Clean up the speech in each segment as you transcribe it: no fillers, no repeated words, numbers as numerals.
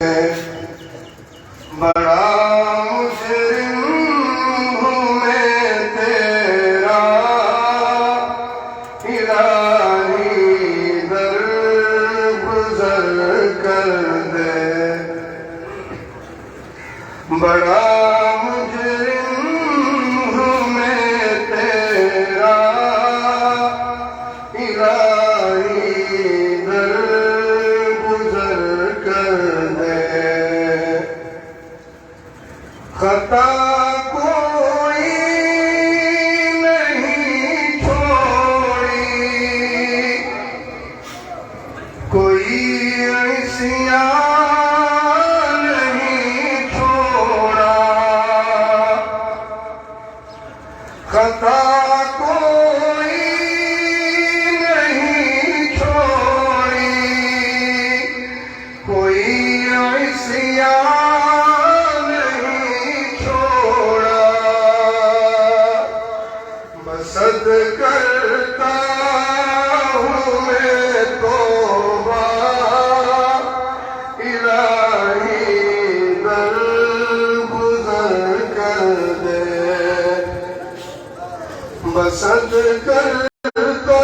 बड़ा मुजरिम हूँ मैं तेरा, इलाही दर गुज़र कर दे। बड़ा मुजरिम हूँ मैं तेरा, इलाही दर गुज़र कर दे। खता कोई नहीं छोड़ी, कोई ऐसियां नहीं छोड़ा। खता कोई नहीं छोड़ी, कोई ऐसियां बसद करता हूँ मैं तौबा, इलाही दर गुज़र कर दे। बसद करता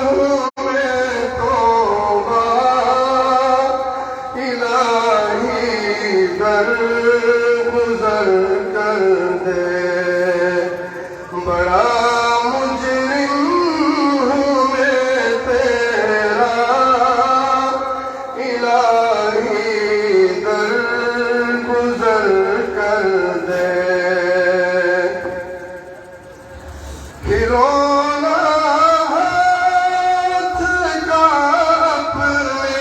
हूँ मैं तौबा, इलाही दर गुज़र कर दे। बड़ा मुजरिम हूँ मैं तेरा, इलाही दर गुज़र कर दे। खिलौना हाथ का अपने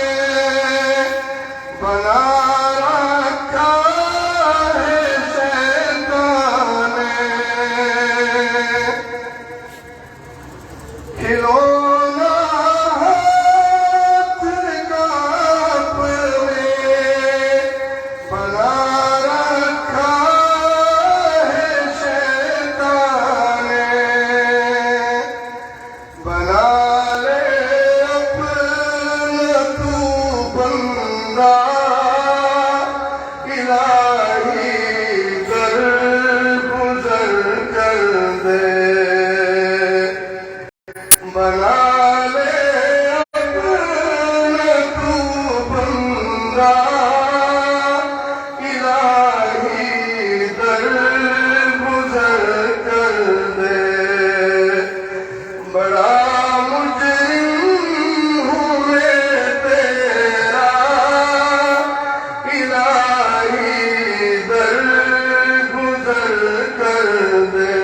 बना रखा है शैतान ने। खिलौना हाथ का अपने बना रखा है शैतान ने। बना ले अपना तू बंदा, इलाही दर गुज़र कर दे। बना ले अपना तू बंदा, इलाही दर गुज़र कर दे। बड़ा मुजरिम हूँ मैं तेरा, इलाही दर गुज़र कर दे।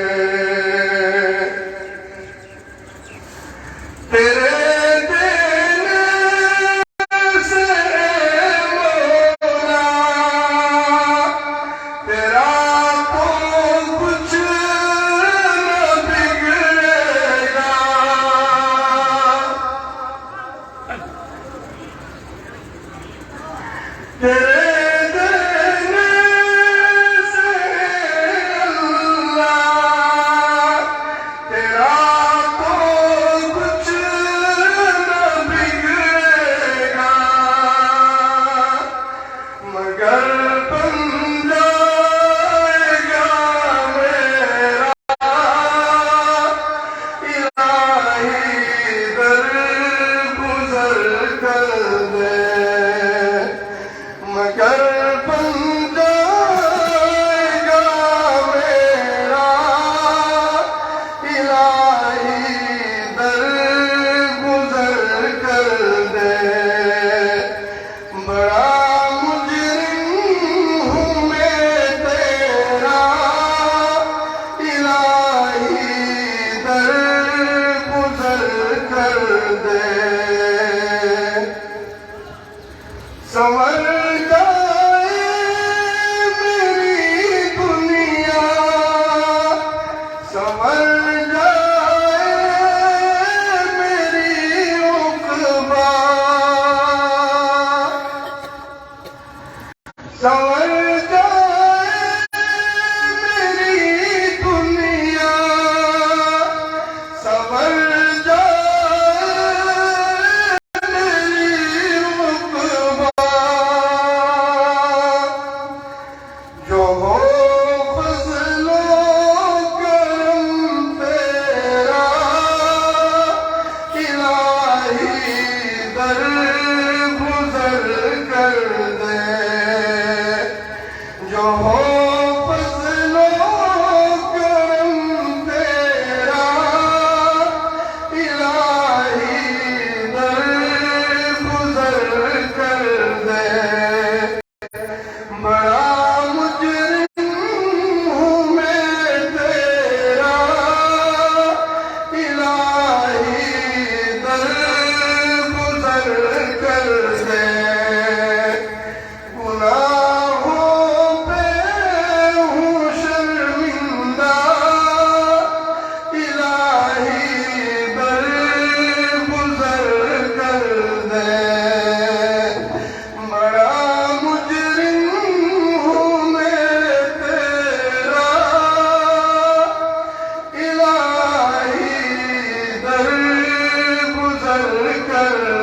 तेरे देने से मौला, तेरा तो कुछ न बिगड़ेगा। तेरे देने से अल्लाह, तेरा तो कुछ न बिगड़ेगा। मगर बन जाएगा मेरा, इलाही दर गुज़र कर दे। मगर बन जाएगा मेरा, इलाही दर गुज़र कर दे। बड़ा मुजरिम हूँ मैं तेरा, इलाही दर गुज़र कर दे। संवर जाए मेरी दुनिया, संवर जाए मेरी उक़बा। संवर जाए मेरी दुनिया, संवर जाए मेरी उक़बा। कर